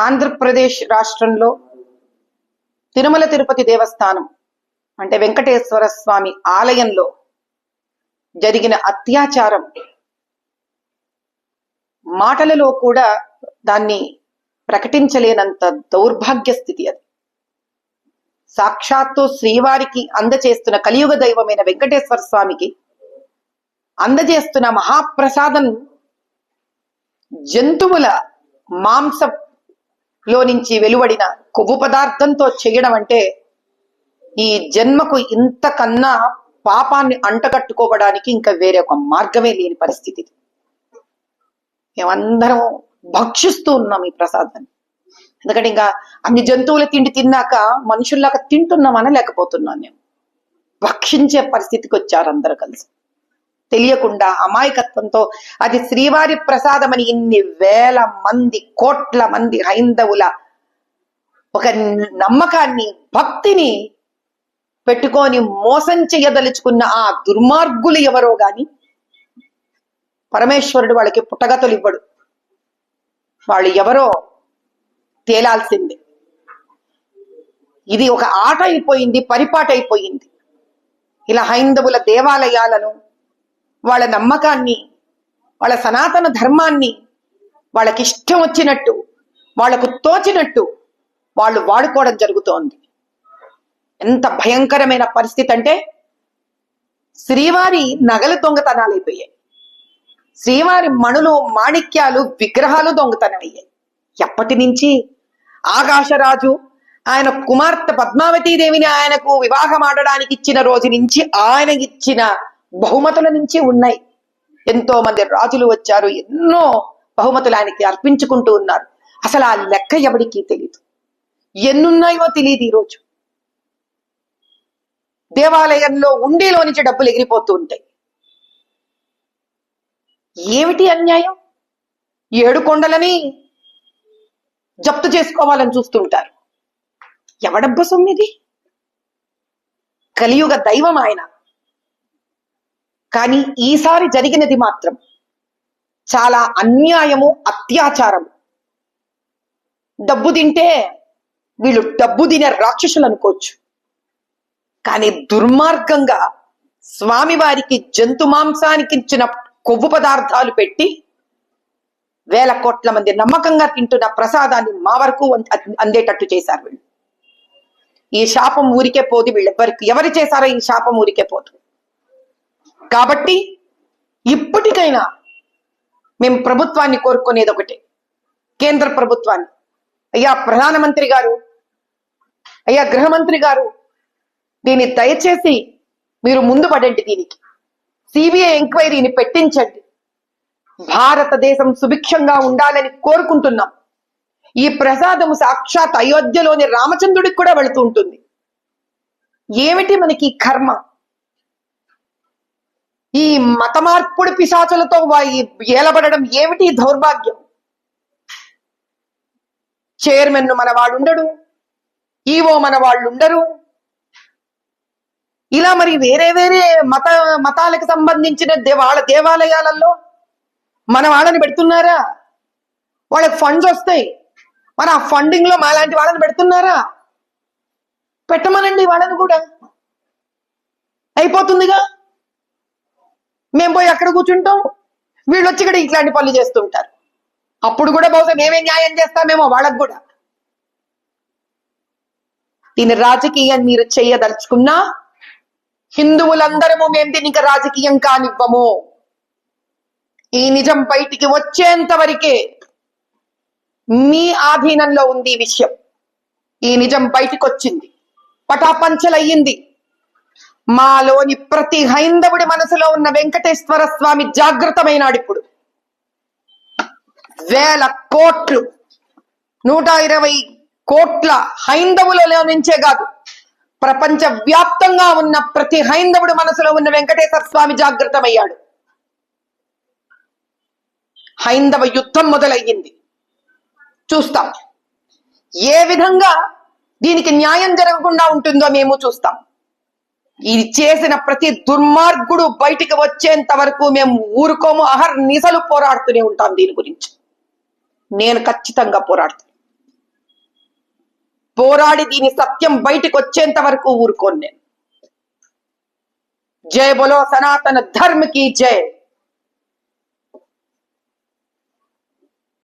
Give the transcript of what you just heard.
ఆంధ్రప్రదేశ్ రాష్ట్రంలో తిరుమల తిరుపతి దేవస్థానం అంటే వెంకటేశ్వర స్వామి ఆలయంలో జరిగిన అత్యాచారం మాటలలో కూడా దాన్ని ప్రకటించలేనంత దౌర్భాగ్య స్థితి అది. సాక్షాత్తు శ్రీవారికి అందజేస్తున్న కలియుగ దైవమైన వెంకటేశ్వర స్వామికి అందజేస్తున్న మహాప్రసాదం జంతువుల మాంసంలో నుంచి వెలువడిన కొవ్వు పదార్థంతో చేయడం అంటే ఈ జన్మకు ఇంతకన్నా పాపాన్ని అంటగట్టుకోవడానికి ఇంకా వేరే ఒక మార్గమే లేని పరిస్థితి. మేమందరం భక్షిస్తూ ఉన్నాం ఈ ప్రసాదాన్ని. ఎందుకంటే ఇంకా అన్ని జంతువుల తిండి తిన్నాక మనుషుల్లాగా తింటున్నామని లేకపోతున్నాను. నేను భక్షించే పరిస్థితికి వచ్చారు అందరూ కలిసి. తెలియకుండా అమాయకత్వంతో అది శ్రీవారి ప్రసాదమని ఇన్ని వేల మంది కోట్ల మంది హైందవుల ఒక నమ్మకాన్ని భక్తిని పెట్టుకొని మోసం చేయదలుచుకున్న ఆ దుర్మార్గులు ఎవరో గాని పరమేశ్వరుడు వాళ్ళకి పుట్టగతులు ఇవ్వడు. వాళ్ళు ఎవరో తేలాల్సిందే. ఇది ఒక ఆట అయిపోయింది, పరిపాట అయిపోయింది. ఇలా హైందవుల దేవాలయాలను, వాళ్ళ నమ్మకాన్ని, వాళ్ళ సనాతన ధర్మాన్ని వాళ్ళకి ఇష్టం వచ్చినట్టు, వాళ్లకు తోచినట్టు వాళ్ళు వాడుకోవడం జరుగుతోంది. ఎంత భయంకరమైన పరిస్థితి అంటే శ్రీవారి నగలు దొంగతనాలైపోయాయి. శ్రీవారి మణులు, మాణిక్యాలు, విగ్రహాలు దొంగతనమయ్యాయి. ఎప్పటి నుంచి? ఆకాశరాజు ఆయన కుమార్తె పద్మావతీదేవిని ఆయనకు వివాహం ఆడడానికి ఇచ్చిన రోజు నుంచి ఆయన ఇచ్చిన బహుమతుల నుంచి ఉన్నాయి. ఎంతో మంది రాజులు వచ్చారు, ఎన్నో బహుమతులు ఆయనకి అర్పించుకుంటూ ఉన్నారు. అసలు ఆ లెక్క ఎవరికి తెలియదు, ఎన్నున్నాయో తెలియదు. ఈరోజు దేవాలయంలో ఉండిలో నుంచి డబ్బులు ఎగిరిపోతూ ఉంటాయి. ఏమిటి అన్యాయం? 7 కొండలని జప్తు చేసుకోవాలని చూస్తుంటారు. ఎవడబ్బ సొమ్మిది? కలియుగ దైవం ఆయన. కానీ ఈసారి జరిగినది మాత్రం చాలా అన్యాయము, అత్యాచారము. డబ్బు తింటే వీళ్ళు డబ్బు తినే రాక్షసులు అనుకోవచ్చు, కానీ దుర్మార్గంగా స్వామివారికి జంతు మాంసానికి ఇచ్చిన కొవ్వు పదార్థాలు పెట్టి వేల కోట్ల మంది నమ్మకంగా తింటున్న ప్రసాదాన్ని మా వరకు అందేటట్టు చేశారు వీళ్ళు. ఈ శాపం ఊరికే పోదు. వీళ్ళెవ్వరికి ఎవరు చేశారో ఈ శాపం ఊరికే పోదు. కాబట్టి ఇప్పటికైనా మేము ప్రభుత్వాన్ని కోరుకునేది ఒకటే, కేంద్ర ప్రభుత్వాన్ని. అయ్యా ప్రధానమంత్రి గారు, అయ్యా గృహమంత్రి గారు, దీన్ని దయచేసి మీరు ముందు పడండి. దీనికి సిబిఐ ఎంక్వైరీని పెట్టించండి. భారతదేశం సుభిక్షంగా ఉండాలని కోరుకుంటున్నాం. ఈ ప్రసాదం సాక్షాత్ అయోధ్యలోని రామచంద్రుడికి కూడా వెళుతూ ఉంటుంది. ఏమిటి మనకి కర్మ? ఈ మత మార్పుడి పిశాచులతో ఏలబడడం ఏమిటి దౌర్భాగ్యం? చైర్మన్ మన వాడు ఉండడు, ఈవో మన వాళ్ళు ఉండరు. ఇలా మరి వేరే వేరే మతాలకు సంబంధించిన వాళ్ళ దేవాలయాలలో మన వాళ్ళని పెడుతున్నారా? వాళ్ళకి ఫండ్స్ వస్తాయి, మరి ఆ ఫండింగ్ లో మాలాంటి వాళ్ళని పెడుతున్నారా? పెట్టమనండి వాళ్ళని కూడా, అయిపోతుందిగా. మేము పోయి అక్కడ కూర్చుంటాం, వీళ్ళు వచ్చి ఇక్కడ ఇట్లాంటి పనులు చేస్తుంటారు. అప్పుడు కూడా బహుశా మేమే న్యాయం చేస్తామేమో వాళ్ళకు కూడా. దీని రాజకీయం మీరు చేయదలుచుకున్నా హిందువులందరము మేము దీనికి రాజకీయం కానివ్వము. ఈ నిజం బయటికి వచ్చేంత వరకే మీ ఆధీనంలో ఉంది ఈ విషయం. ఈ నిజం బయటికి వచ్చింది, పటాపంచలయ్యింది. మాలోని ప్రతి హైందవుడి మనసులో ఉన్న వెంకటేశ్వర స్వామి జాగృతమైనాడు. ఇప్పుడు వేల కోట్లు, 120 కోట్ల హైందవులలో నుంచే కాదు, ప్రపంచ వ్యాప్తంగా ఉన్న ప్రతి హైందవుడి మనసులో ఉన్న వెంకటేశ్వర స్వామి జాగృతమయ్యాడు. హైందవ యుద్ధం మొదలయ్యింది. చూస్తాం ఏ విధంగా దీనికి న్యాయం జరగకుండా ఉంటుందో మేము చూస్తాం. ఇది చేసిన ప్రతి దుర్మార్గుడు బయటికి వచ్చేంత వరకు మేము ఊరుకోము. అహర్నిశలు పోరాడుతూనే ఉంటాం దీని గురించి. నేను ఖచ్చితంగా పోరాడుతాను. పోరాడి దీని సత్యం బయటకు వచ్చేంత వరకు ఊరుకోను నేను. జై బోలో సనాతన ధర్మ की जय।